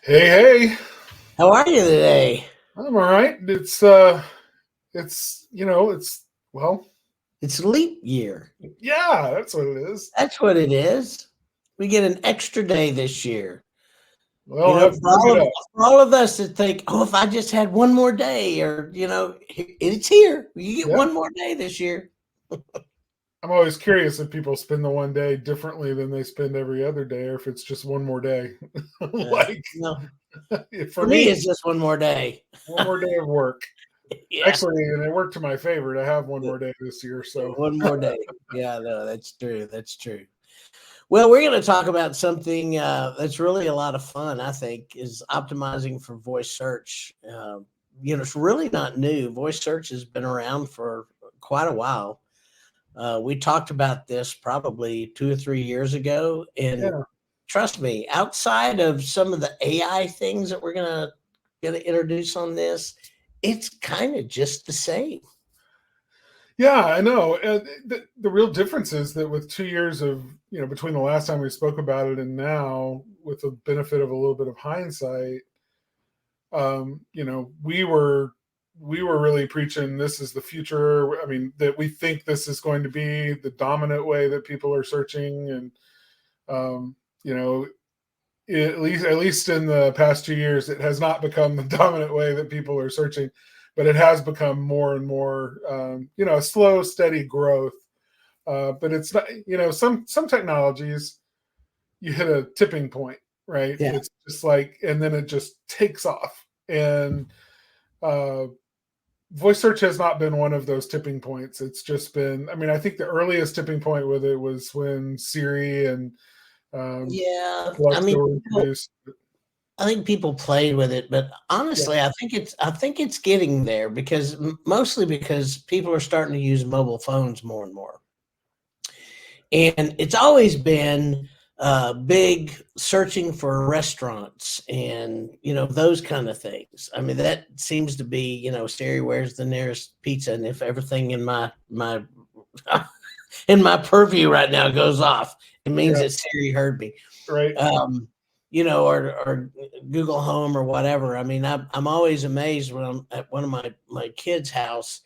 Hey, hey, How are you today? I'm all right. It's well, It's leap year. yeah, that's what it is. That's what it is. We get an extra day this year. Well, I've For burned it up. for all of us that think, oh, if I just had one more day, or it's here. You get Yeah, one more day this year. I'm always curious if people spend the one day differently than they spend every other day, or if it's just one more day. Like No, for for me, me, it's just one more day. one more day of work. Yeah, Actually, and it worked to my favor. I have one more day this year, so one more day. Yeah, no, that's true. That's true. Well, we're going to talk about something that's really a lot of fun, I think, is optimizing for voice search. It's really not new. Voice search has been around for quite a while. We talked about this probably 2 or 3 years ago. And yeah. trust me, outside of some of the AI things that we're going to introduce on this, it's kind of just the same. Yeah, I know. The real difference is that with 2 years of, between the last time we spoke about it and now, with the benefit of a little bit of hindsight, we were really preaching this is the future. I mean, that we think this is going to be the dominant way that people are searching, and um, you know, at least in the past 2 years, it has not become the dominant way that people are searching, but it has become more and more, a slow, steady growth. But it's not, some technologies you hit a tipping point, right? Yeah. It's just like, and then it just takes off. And uh, voice search has not been one of those tipping points. It's just been, I mean, I think the earliest tipping point with it was when Siri and um, Yeah. I Alexa mean, were introduced. I think people played with it, but Yeah. honestly, I think it's getting there because mostly because people are starting to use mobile phones more and more, and it's always been big searching for restaurants and those kind of things. I mean, that seems to be Siri, where's the nearest pizza, and if everything in my in my purview right now goes off, it means Yeah. that Siri heard me. Right. um, or Google Home or whatever. I mean, I'm always amazed when I'm at one of my kids' house.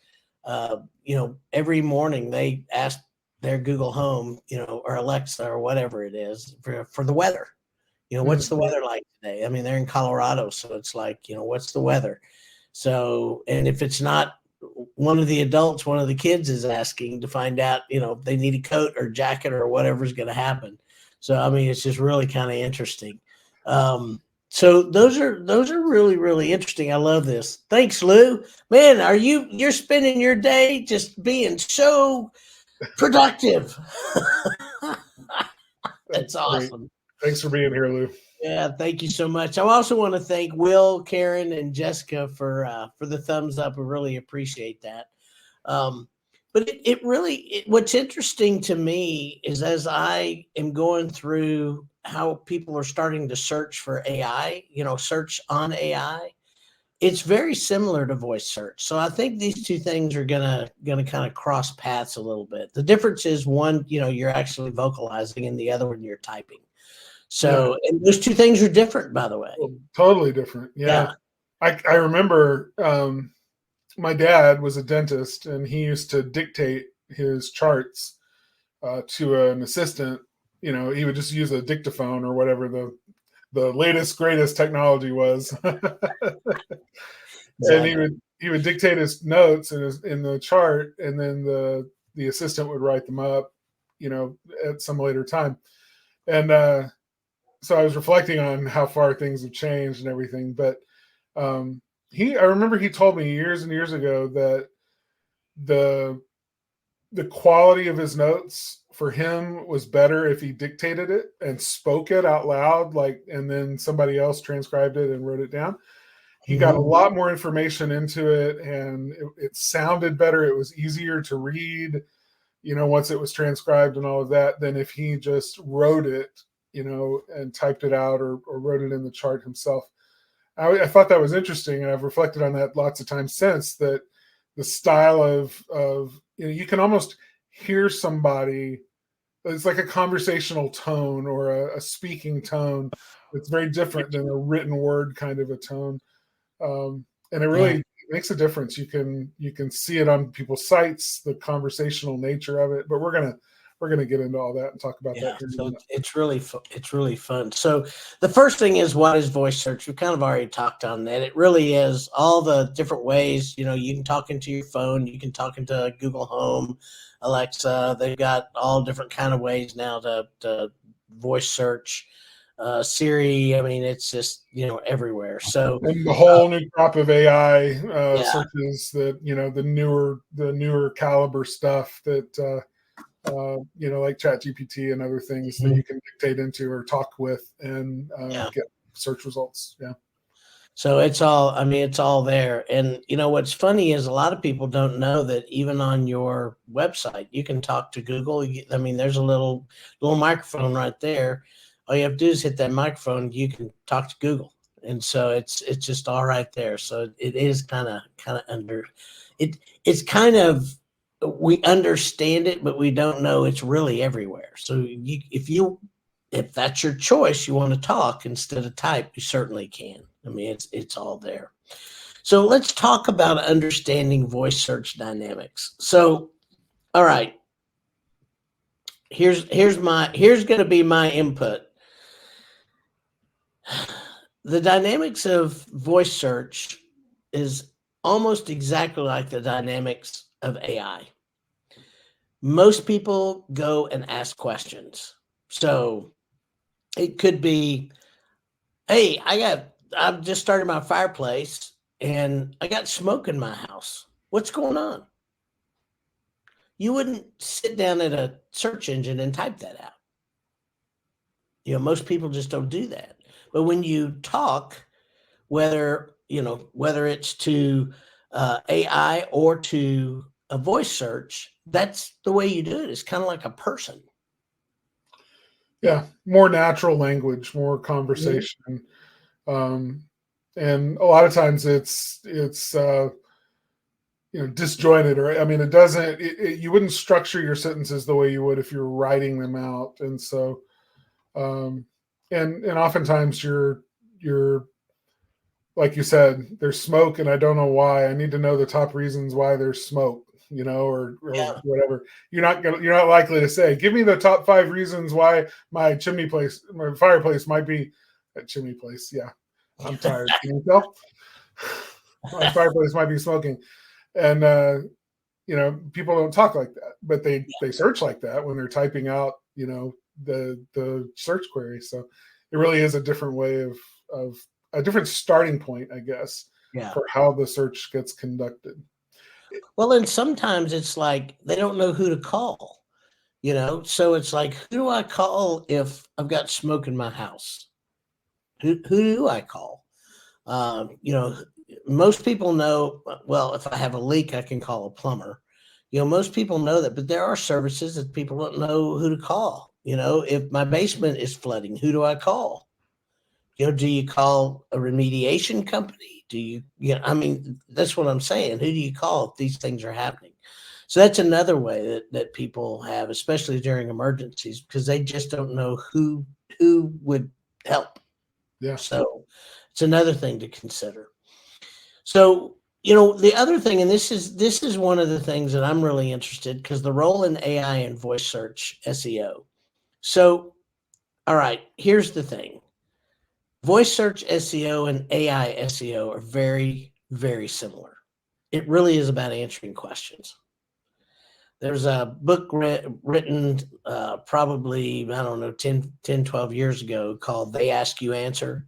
Every morning they ask their Google Home, or Alexa or whatever it is for the weather. What's Mhm. the weather like today? I mean, they're in Colorado, so it's like, what's the weather? So, and if it's not one of the adults, one of the kids is asking to find out, if they need a coat or jacket or whatever's going to happen. So, I mean, it's just really kind of interesting. So those are really really interesting. I love this. Thanks, Lou. Man, you're spending your day just being so productive. That's That's great. awesome. Thanks for being here, Lou. Yeah, thank you so much. I also want to thank Will, Karen, and Jessica for the thumbs up. I really appreciate that. Um, but what's interesting to me is as I am going through how people are starting to search for AI, search on AI, it's very similar to voice search. So I think these two things are gonna kind of cross paths a little bit. The difference is one, you're actually vocalizing, and the other one you're typing. Yeah. So, and those two things are different, by the way. Well, totally different. Yeah. Yeah. I remember my dad was a dentist, and he used to dictate his charts to an assistant. He would just use a dictaphone or whatever the latest greatest technology was. And he Exactly. would he would dictate his notes in the chart, and then the assistant would write them up, at some later time. And so I was reflecting on how far things have changed and everything. But I remember he told me years and years ago that the the quality of his notes for him was better if he dictated it and spoke it out loud, like, and then somebody else transcribed it and wrote it down. He got a Mhm. lot more information into it, and it sounded better. It was easier to read, once it was transcribed and all of that, than if he just wrote it, and typed it out, or wrote it in the chart himself. I thought that was interesting, and I've reflected on that lots of times since. That the style of you can almost hear somebody it's like a conversational tone or a speaking tone. It's very different than a written word kind of a tone. And it Yeah. really makes a difference. You can see it on people's sites, the conversational nature of it. But we're gonna get into all that and talk about that Yeah, here in a so minute. it's really it's really fun. So the first thing is, what is voice search? We kind of already talked on that. It really is all the different ways. You can talk into your phone, you can talk into Google Home, Alexa. They've got all different kind of ways now to voice search. Siri, I mean, it's just everywhere. So And the whole new crop of AI yeah, searches that the newer caliber stuff that like ChatGPT and other things that Mhm. you can dictate into or talk with and Yeah. get search results. Yeah. So it's all, I mean, it's all there. And what's funny is a lot of people don't know that even on your website, you can talk to Google. I mean, there's a little microphone right there. All you have to do is hit that microphone. You can talk to Google, and so it's just all right there. So it is kind of under it. It's kind of, we understand it, but we don't know it's really everywhere. So if that's your choice, you want to talk instead of type, you certainly can. I mean, it's all there. So let's talk about understanding voice search dynamics. So, all right, here's going to be my input. The dynamics of voice search is almost exactly like the dynamics of AI. Most people go and ask questions. So it could be, hey, I've just started my fireplace and I got smoke in my house. What's going on? You wouldn't sit down at a search engine and type that out. Most people just don't do that. But when you talk, whether it's to AI or to a voice search, that's the way you do it. It's kind of like a person. Yeah. More natural language, more Mhm. conversation. Um, and a lot of times it's disjointed, or I mean, it doesn't you wouldn't structure your sentences the way you would if you're writing them out. And so um and oftentimes you're like you said, there's smoke and I don't know why. I need to know the top reasons why there's smoke, or Yeah. whatever. You're not likely to say, give me the top 5 reasons why my fireplace might be a chimney place. Yeah. I'm tired. Can you tell? My fireplace might be smoking. And people don't talk like that, but they search like that when they're typing out, the search query. So it really is a different way of a different starting point, I guess, Yeah. for how the search gets conducted. Well, and sometimes it's like they don't know who to call, So it's like, who do I call if I've got smoke in my house? Who do I call? Most people know, well, if I have a leak, I can call a plumber. Most people know that, but there are services that people don't know who to call. If my basement is flooding, who do I call? Do you call a remediation company? I mean, that's what I'm saying. Who do you call if these things are happening? So that's another way that people have, especially during emergencies, because they just don't know who would help. Yeah. So it's another thing to consider. So, the other thing, and this is one of the things that I'm really interested, because the role in AI and voice search SEO. So, all right, here's the thing. Voice search SEO and AI SEO are very, very similar. It really is about answering questions. There's a book written probably, I don't know, 12 years ago called They Ask You Answer.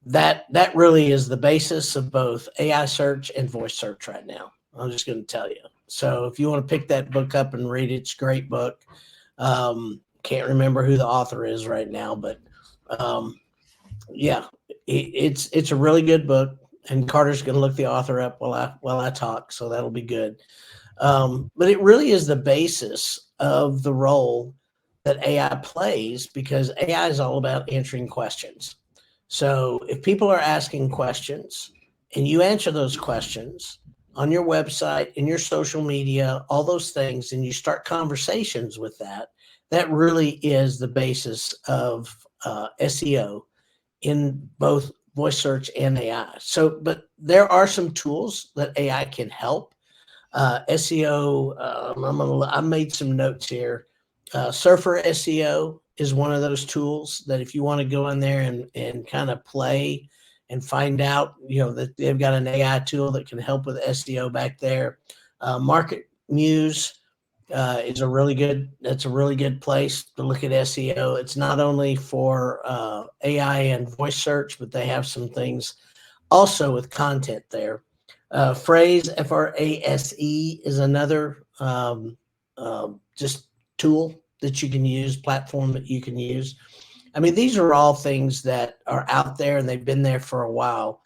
That really is the basis of both AI search and voice search right now. I'm just going to tell you. So if you want to pick that book up and read it, it's a great book. Can't remember who the author is right now, but yeah, it's a really good book. And Carter's going to look the author up while I talk, so that'll be good. But it really is the basis of the role that AI plays, because AI is all about answering questions. So if people are asking questions and you answer those questions on your website, in your social media, all those things, and you start conversations with that, That really is the basis of SEO in both voice search and AI. So, but there are some tools that AI can help. SEO, I made some notes here. Surfer SEO is one of those tools that if you want to go in there and kind of play and find out, that they've got an AI tool that can help with SEO back there. Market Muse is that's a really good place to look at SEO. It's not only for AI and voice search, but they have some things also with content there. Phrase, Frase, is another just tool that you can use, platform that you can use. I mean, these are all things that are out there and they've been there for a while.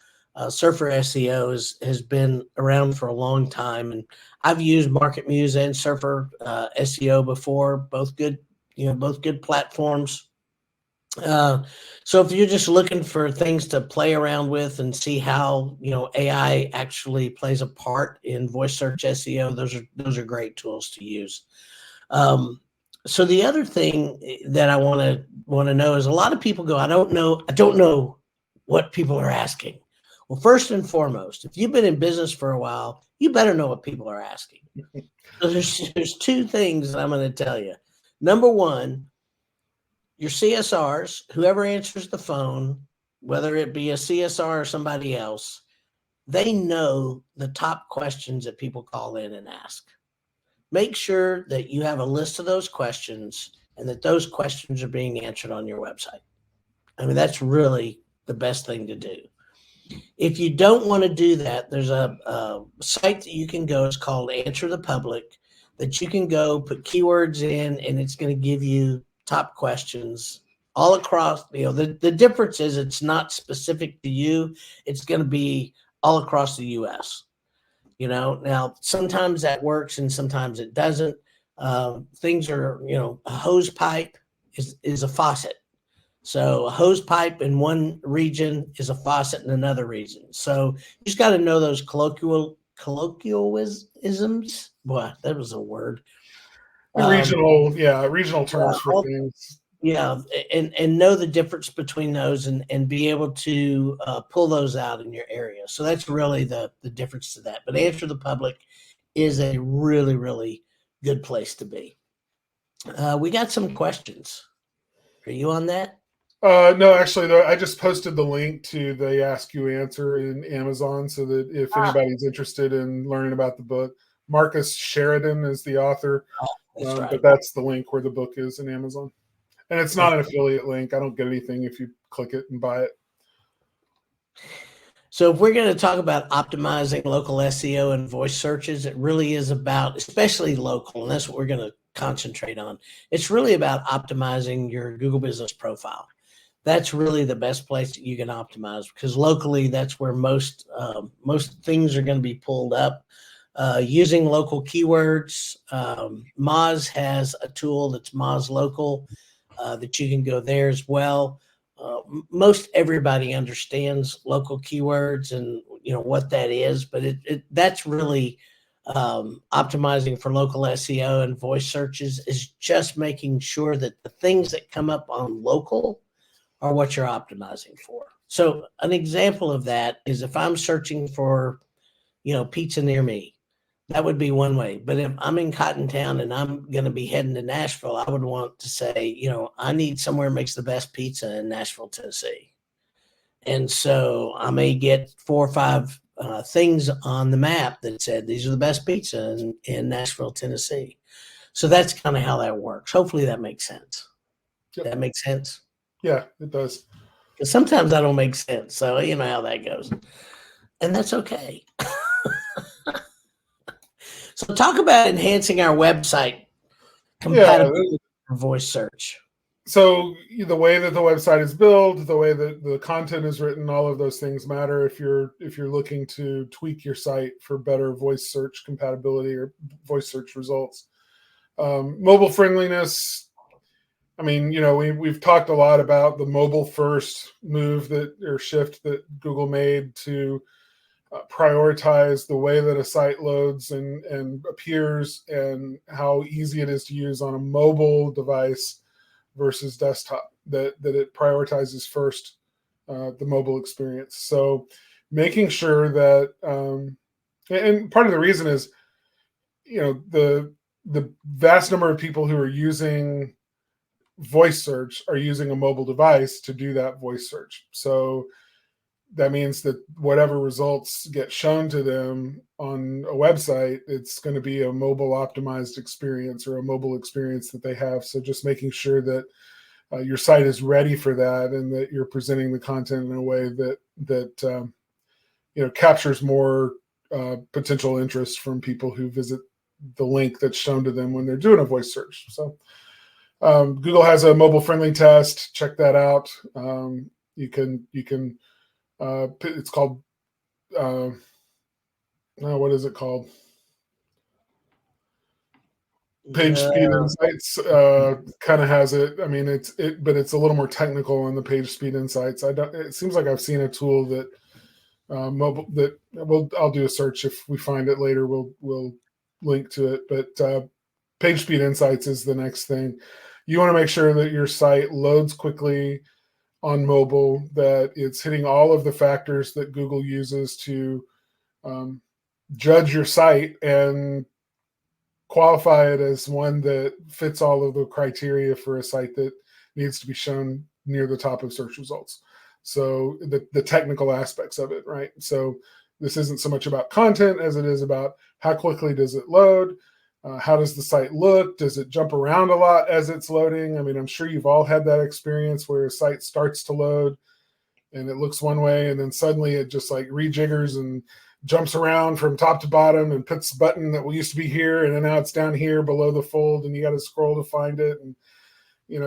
Surfer SEO has been around for a long time, and I've used Market Muse and Surfer SEO before. Both good, both good platforms. So if you're just looking for things to play around with and see how AI actually plays a part in voice search SEO, those are great tools to use. So the other thing that I want to know is, a lot of people go, I don't know what people are asking. Well, first and foremost, if you've been in business for a while, you better know what people are asking. So there's two things that I'm going to tell you. Number one, your CSRs, whoever answers the phone, whether it be a CSR or somebody else, they know the top questions that people call in and ask. Make sure that you have a list of those questions and that those questions are being answered on your website. I mean, that's really the best thing to do. If you don't want to do that, there's a site that you can go. It's called Answer the Public, that you can go put keywords in, and it's going to give you top questions all across. The difference is it's not specific to you. It's going to be all across the U.S. Now sometimes that works and sometimes it doesn't. Things are, a hose pipe is a faucet. So a hose pipe in one region is a faucet in another region. So you just got to know those colloquialisms. Boy, that was a word. Regional terms for things. Yeah, and know the difference between those and be able to pull those out in your area. So that's really the difference to that. But Answer the Public is a really, really good place to be. We got some questions. Are you on that? No, actually, though, I just posted the link to the Ask You Answer in Amazon, so that if anybody's interested in learning about the book, Marcus Sheridan is the author. That's right. But that's the link where the book is in Amazon. And it's not an affiliate link. I don't get anything if you click it and buy it. So if we're going to talk about optimizing local SEO and voice searches, it really is about, especially local, and that's what we're going to concentrate on. It's really about optimizing your Google Business Profile. That's really the best place that you can optimize, because locally, that's where most things are going to be pulled up. Using local keywords, Moz has a tool that's Moz Local that you can go there as well. Most everybody understands local keywords and what that is, but that's really optimizing for local SEO and voice searches is just making sure that the things that come up on local are what you're optimizing for. So an example of that is if I'm searching for, pizza near me, that would be one way. But if I'm in Cottontown and I'm going to be heading to Nashville, I would want to say, I need somewhere that makes the best pizza in Nashville, Tennessee. And so I may get 4 or 5 things on the map that said, these are the best pizza in Nashville, Tennessee. So that's kind of how that works. Hopefully that makes sense. Yep. That makes sense? Yeah, it does. Because sometimes I don't make sense. So you know how that goes. And that's okay. So talk about enhancing our website compatibility for voice search. So the way that the website is built, the way that the content is written, all of those things matter if you're looking to tweak your site for better voice search compatibility or voice search results. Mobile friendliness. I mean, we've talked a lot about the mobile first move or shift that Google made to prioritize the way that a site loads and appears, and how easy it is to use on a mobile device versus desktop, that it prioritizes first the mobile experience. So making sure that, and part of the reason is, the vast number of people who are using voice search are using a mobile device to do that voice search. So that means that whatever results get shown to them on a website, it's going to be a mobile optimized experience, or a mobile experience that they have. So just making sure that your site is ready for that, and that you're presenting the content in a way that captures more potential interest from people who visit the link that's shown to them when they're doing a voice search. So Google has a mobile friendly test. Check that out. You can it's called what is it called? Page Speed Insights kind of has it. I mean, but it's a little more technical on the Page Speed Insights. It seems like I've seen a tool that mobile that I'll do a search. If we find it later, we'll link to it. But Page Speed Insights is the next thing. You want to make sure that your site loads quickly on mobile, that it's hitting all of the factors that Google uses to judge your site and qualify it as one that fits all of the criteria for a site that needs to be shown near the top of search results. So the technical aspects of it, right? So this isn't so much about content as it is about how quickly does it load, how does the site look, does it jump around a lot as it's loading? I mean, I'm sure you've all had that experience where a site starts to load and it looks one way, and then suddenly it just like rejiggers and jumps around from top to bottom and puts a button that used to be here, and then now it's down here below the fold, and you got to scroll to find it. And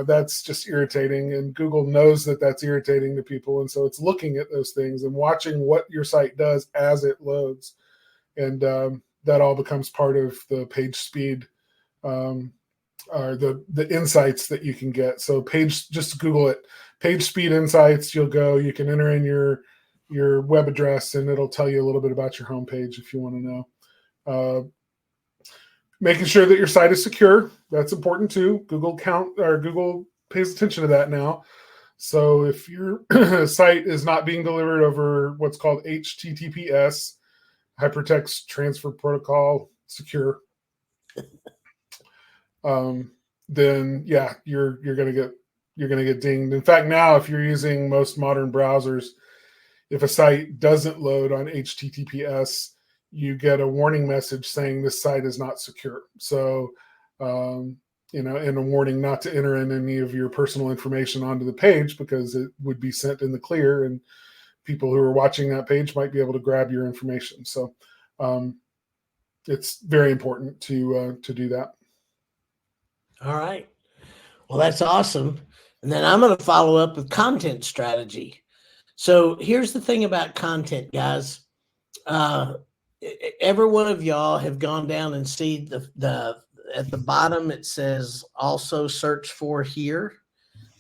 that's just irritating, and Google knows that that's irritating to people, and so it's looking at those things and watching what your site does as it loads, and that all becomes part of the page speed, or the insights that you can get. So just Google it, Page Speed Insights. You can enter in your web address, and it'll tell you a little bit about your homepage if you want to know. Making sure that your site is secure, that's important too. Google pays attention to that now. So if your site is not being delivered over what's called HTTPS, Hypertext Transfer Protocol secure, then yeah, you're gonna get dinged. In fact, now if you're using most modern browsers, if a site doesn't load on HTTPS, you get a warning message saying this site is not secure. So, and a warning not to enter in any of your personal information onto the page, because it would be sent in the clear, and people who are watching that page might be able to grab your information. So, it's very important to do that. All right. Well, that's awesome. And then I'm going to follow up with content strategy. So here's the thing about content, guys. Every one of y'all have gone down and see the at the bottom, it says also search for here.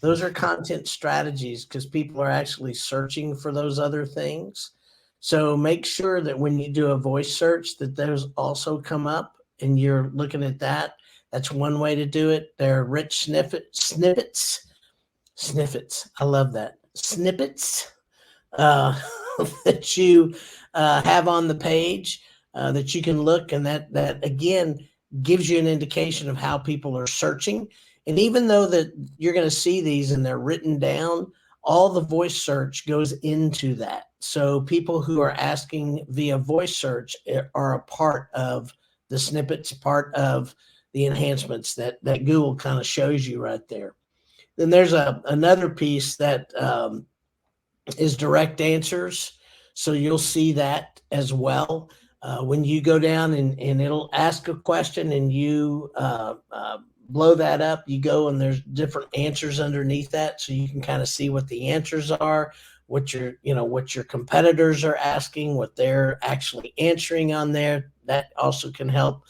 Those are content strategies, because people are actually searching for those other things. So make sure that when you do a voice search, that those also come up and you're looking at that. That's one way to do it. There are rich snippets. I love that. Snippets that you have on the page that you can look, and that again gives you an indication of how people are searching. And even though that you're going to see these and they're written down, all the voice search goes into that. So people who are asking via voice search are a part of the snippets, part of the enhancements that Google kind of shows you right there. Then there's another piece that is direct answers. So you'll see that as well. When you go down and it'll ask a question and you blow that up, you go and there's different answers underneath that. So you can kind of see what the answers are, what your competitors are asking, what they're actually answering on there. That also can help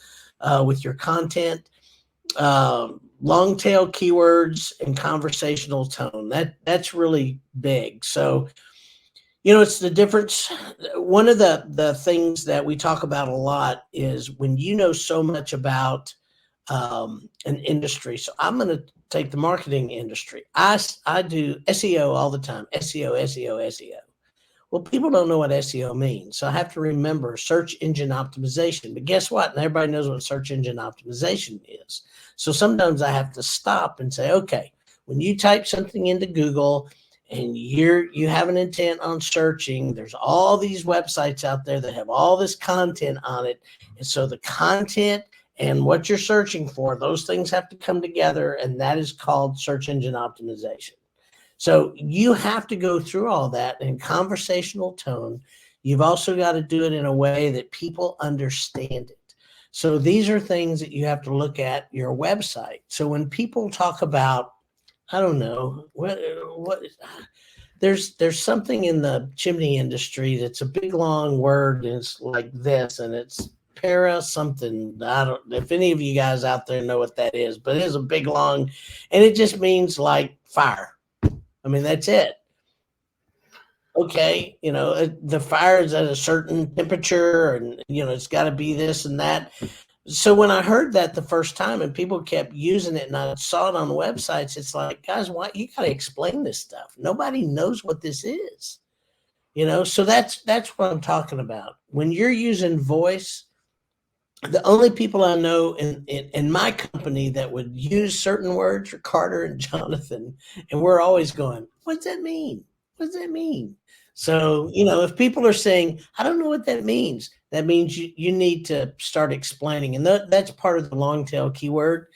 with your content. Long tail keywords and conversational tone. That's really big. So, It's the difference. One of the things that we talk about a lot is when you know so much about an industry. So I'm going to take the marketing industry. I do SEO all the time. SEO, SEO, SEO. Well, people don't know what SEO means. So I have to remember search engine optimization. But guess what? And everybody knows what search engine optimization is. So sometimes I have to stop and say, okay, when you type something into Google and you have an intent on searching, there's all these websites out there that have all this content on it. And so the content and what you're searching for, those things have to come together, and that is called search engine optimization. So you have to go through all that in conversational tone. You've also got to do it in a way that people understand it. So these are things that you have to look at your website. So when people talk about, I don't know, what there's something in the chimney industry that's a big long word, and it's like this, and it's para something. I don't, if any of you guys out there know what that is, but it is a big long, and it just means like fire. I mean, that's it. Okay, the fire is at a certain temperature, and it's got to be this and that. So when I heard that the first time and people kept using it and I saw it on the websites, it's like, guys, why you got to explain this stuff? Nobody knows what this is. So that's what I'm talking about. When you're using voice, the only people I know in my company that would use certain words are Carter and Jonathan. And we're always going, what does that mean? What does that mean? So, if people are saying, I don't know what that means you need to start explaining. And that's part of the long tail keyword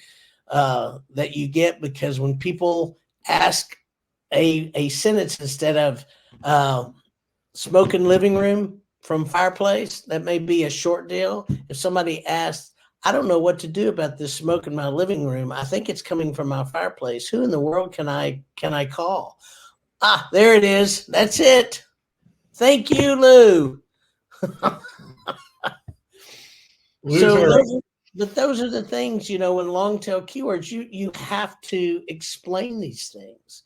that you get, because when people ask a sentence instead of smoking living room from fireplace, that may be a short deal. If somebody asks, I don't know what to do about this smoke in my living room, I think it's coming from my fireplace, who in the world can I call? There it is. That's it. Thank you, Lou. Those are the things, in long tail keywords, you have to explain these things.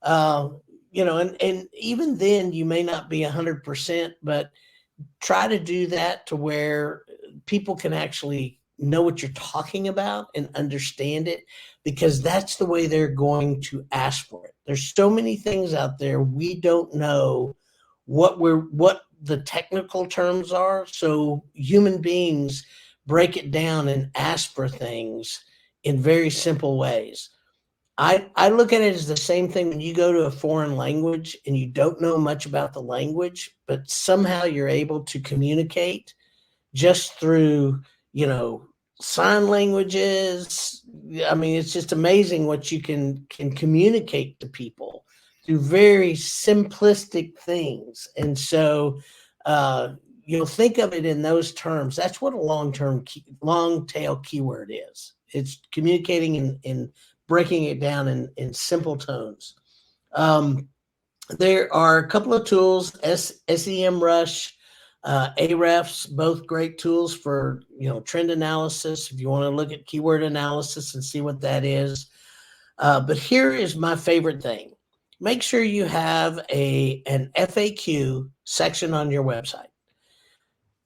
And even then you may not be 100%, but try to do that to where people can actually know what you're talking about and understand it, because that's the way they're going to ask for it. There's so many things out there. We don't know what the technical terms are. So human beings break it down and ask for things in very simple ways. I look at it as the same thing when you go to a foreign language and you don't know much about the language, but somehow you're able to communicate just through, sign languages. I mean, it's just amazing what you can communicate to people through very simplistic things. And so, think of it in those terms. That's what a long tail keyword is. It's communicating in breaking it down in simple tones. There are a couple of tools, SEMrush, Ahrefs, both great tools for trend analysis if you want to look at keyword analysis and see what that is. But here is my favorite thing. Make sure you have an FAQ section on your website.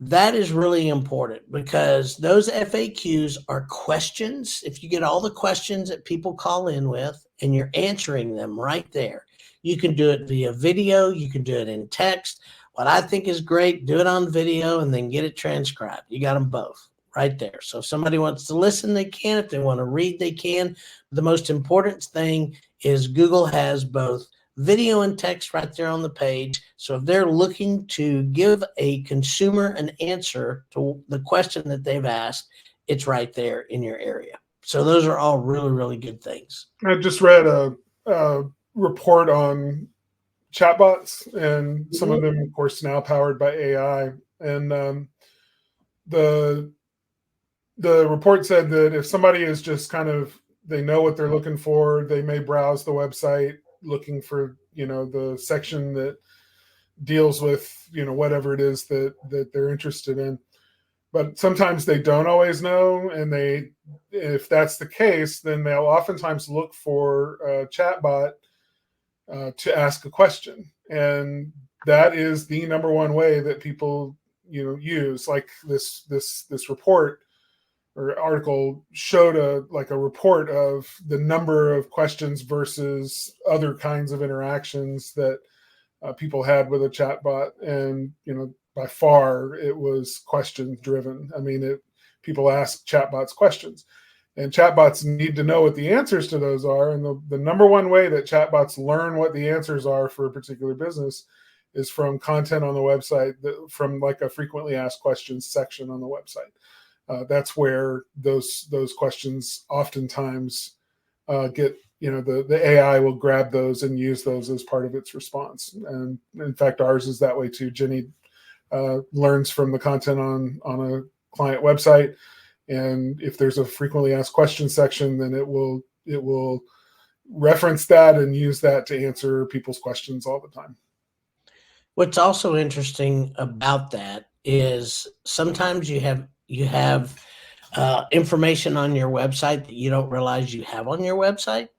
That is really important, because those FAQs are questions. If you get all the questions that people call in with and you're answering them right there, you can do it via video. You can do it in text. What I think is great, do it on video and then get it transcribed. You got them both right there. So if somebody wants to listen, they can. If they want to read, they can. The most important thing is Google has both video and text right there on the page. So if they're looking to give a consumer an answer to the question that they've asked, it's right there in your area. So those are all really, really good things. I just read a report on chatbots, and some of them, of course, now powered by AI. And the report said that if somebody is just they know what they're looking for, they may browse the website looking for the section that deals with whatever it is that they're interested in, but sometimes they don't always know, and if that's the case, then they'll oftentimes look for a chatbot to ask a question. And that is the number one way that people, use. Like this report or article showed a report of the number of questions versus other kinds of interactions that people had with a chatbot, and by far it was question driven. I mean, people ask chatbots questions, and chatbots need to know what the answers to those are. And the number one way that chatbots learn what the answers are for a particular business is from content on the website, from like a frequently asked questions section on the website. That's where those questions oftentimes get, the AI will grab those and use those as part of its response. And in fact, ours is that way too. Jenny learns from the content on a client website, and if there's a frequently asked questions section, then it will reference that and use that to answer people's questions all the time. What's also interesting about that is sometimes you have information on your website that you don't realize you have on your website.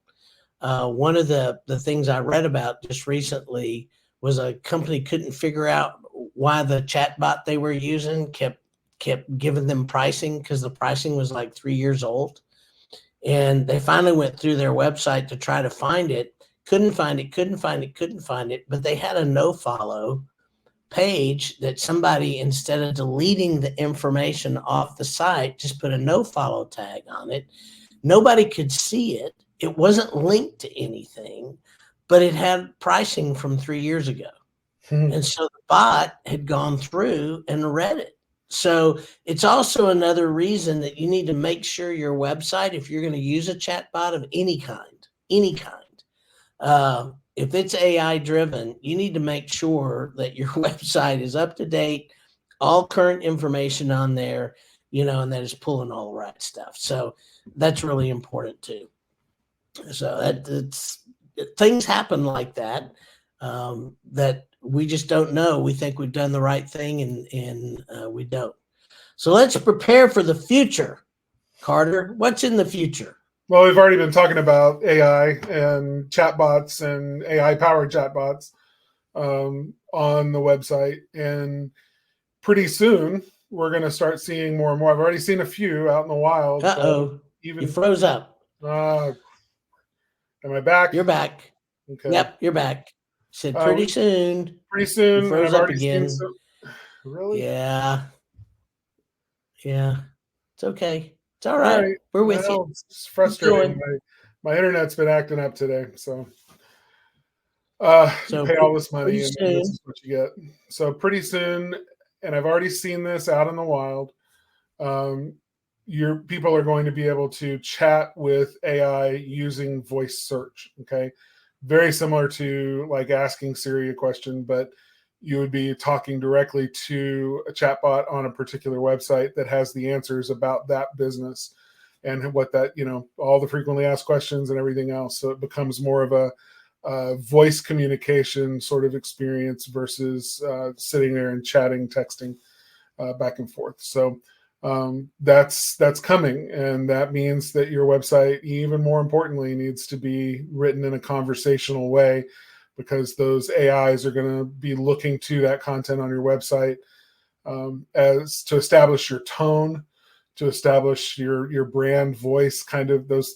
One of the things I read about just recently was a company couldn't figure out why the chatbot they were using kept giving them pricing, because the pricing was like 3 years old. And they finally went through their website to try to find it. Couldn't find it. But they had a no follow page that somebody, instead of deleting the information off the site, just put a no follow tag on it. Nobody could see it. It wasn't linked to anything, but it had pricing from 3 years ago. And so the bot had gone through and read it. So it's also another reason that you need to make sure your website, if you're going to use a chatbot of any kind, if it's AI driven, you need to make sure that your website is up to date, all current information on there, and that is pulling all the right stuff. So that's really important too. So things happen like that, that we just don't know. We think we've done the right thing, and we don't. So let's prepare for the future. Carter, what's in the future? Well, we've already been talking about AI and chatbots and AI-powered chatbots on the website. And pretty soon, we're going to start seeing more and more. I've already seen a few out in the wild. Uh-oh. You froze up. Am I back? You're back. Okay. Yep, you're back. Said pretty soon. Pretty soon. You froze up again. Really? Yeah. It's okay. It's all right. We're with you. It's frustrating. My internet's been acting up today. So you pay all this money and this is what you get. So pretty soon, and I've already seen this out in the wild, your people are going to be able to chat with AI using voice search. Okay. Very similar to like asking Siri a question, but you would be talking directly to a chatbot on a particular website that has the answers about that business and what that, all the frequently asked questions and everything else. So it becomes more of a voice communication sort of experience versus sitting there and chatting, texting back and forth. So that's coming, and that means that your website, even more importantly, needs to be written in a conversational way, because those AIs are going to be looking to that content on your website as to establish your tone, to establish your brand voice, kind of those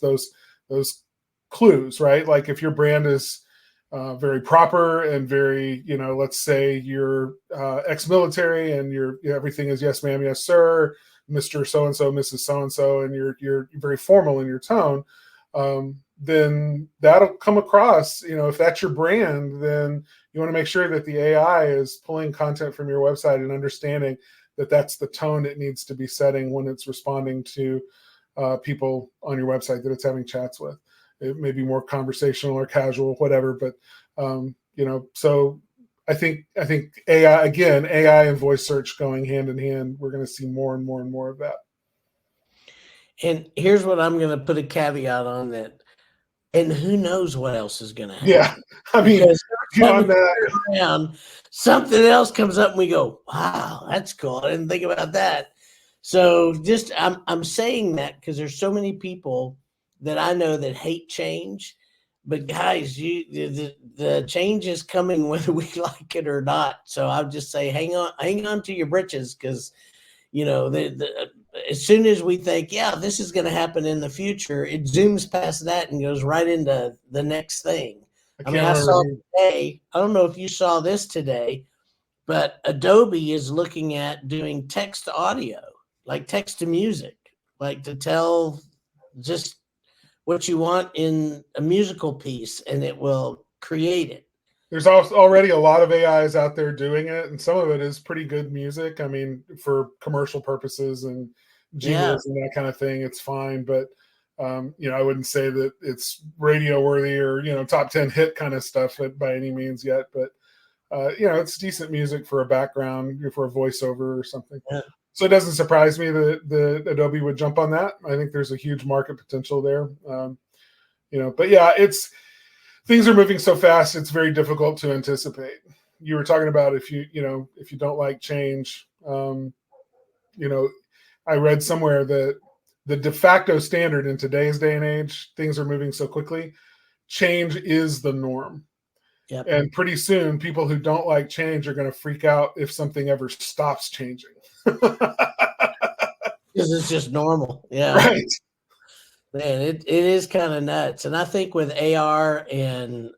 clues, right? Like if your brand is very proper and very, let's say you're ex-military and everything is yes ma'am, yes sir, Mr. So-and-so, Mrs. So-and-so, and you're very formal in your tone, then that'll come across. If that's your brand, then you want to make sure that the AI is pulling content from your website and understanding that that's the tone it needs to be setting when it's responding to people on your website that it's having chats with. It may be more conversational or casual, whatever, but so I think AI and voice search going hand in hand. We're going to see more and more and more of that. And here's what I'm going to put a caveat on that. And who knows what else is going to happen? Yeah, I mean, beyond that, something else comes up and we go, "Wow, that's cool. I didn't think about that." So I'm saying that because there's so many people that I know that hate change. but guys, the change is coming whether we like it or not. So I'll just say, hang on to your britches, because as soon as we think, yeah, this is going to happen in the future, it zooms past that and goes right into the next thing. I mean, I saw today, I don't know if you saw this today, but Adobe is looking at doing text to audio, like text to music, like to tell just what you want in a musical piece, and it will create it. There's already a lot of AIs out there doing it, and some of it is pretty good music. I mean, for commercial purposes and jingles and that kind of thing, it's fine. But I wouldn't say that it's radio worthy or top 10 hit kind of stuff by any means yet. But it's decent music for a background, for a voiceover or something. Yeah. So it doesn't surprise me that Adobe would jump on that. I think there's a huge market potential there. But yeah, things are moving so fast, it's very difficult to anticipate. You were talking about if you don't like change, I read somewhere that the de facto standard in today's day and age, things are moving so quickly, change is the norm. Yep. And pretty soon, people who don't like change are going to freak out if something ever stops changing. Because it's just normal. Yeah. Right. Man, it is kind of nuts. And I think with AR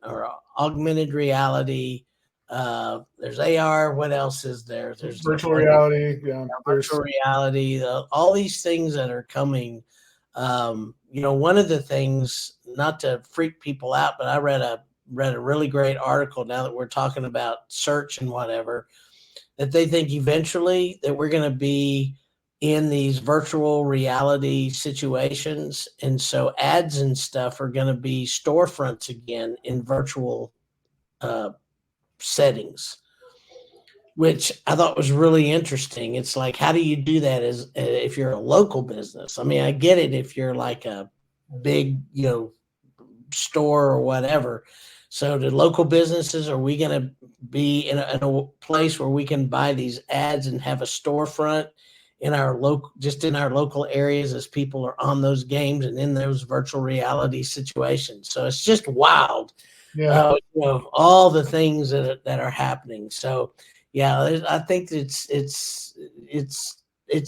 or augmented reality, there's AR. What else is there? There's virtual reality. Yeah. Virtual reality. All these things that are coming. One of the things, not to freak people out, but I read a really great article, now that we're talking about search and whatever, that they think eventually that we're going to be in these virtual reality situations. And so ads and stuff are going to be storefronts again in virtual settings, which I thought was really interesting. It's like, how do you do that if you're a local business? I mean, I get it if you're like a big, store or whatever. So the local businesses, are we going to be in a place where we can buy these ads and have a storefront in our local areas as people are on those games and in those virtual reality situations? So it's just wild. Yeah. All the things that are happening. So yeah, I think it's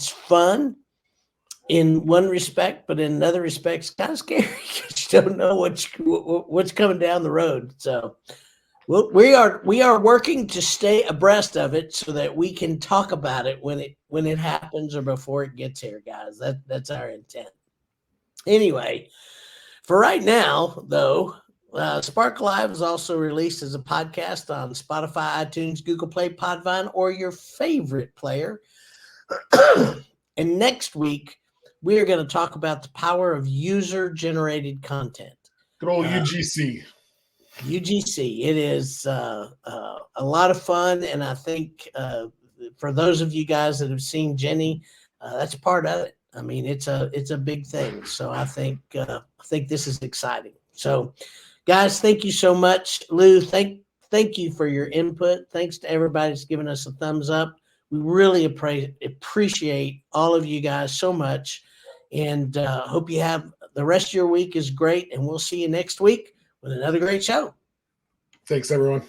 fun in one respect, but in another respect, it's kind of scary because you don't know what's coming down the road. So we are working to stay abreast of it so that we can talk about it when it happens or before it gets here, guys. That's our intent. Anyway, for right now, though, Spark Live is also released as a podcast on Spotify, iTunes, Google Play, Podvine, or your favorite player. And next week, we are going to talk about the power of user-generated content. Good old UGC. UGC. It is a lot of fun, and I think for those of you guys that have seen Jenny, that's part of it. I mean, it's a big thing. So I think this is exciting. So, guys, thank you so much, Lou. Thank you for your input. Thanks to everybody that's giving us a thumbs up. We really appreciate all of you guys so much, and hope you have the rest of your week is great, and we'll see you next week with another great show. Thanks, everyone.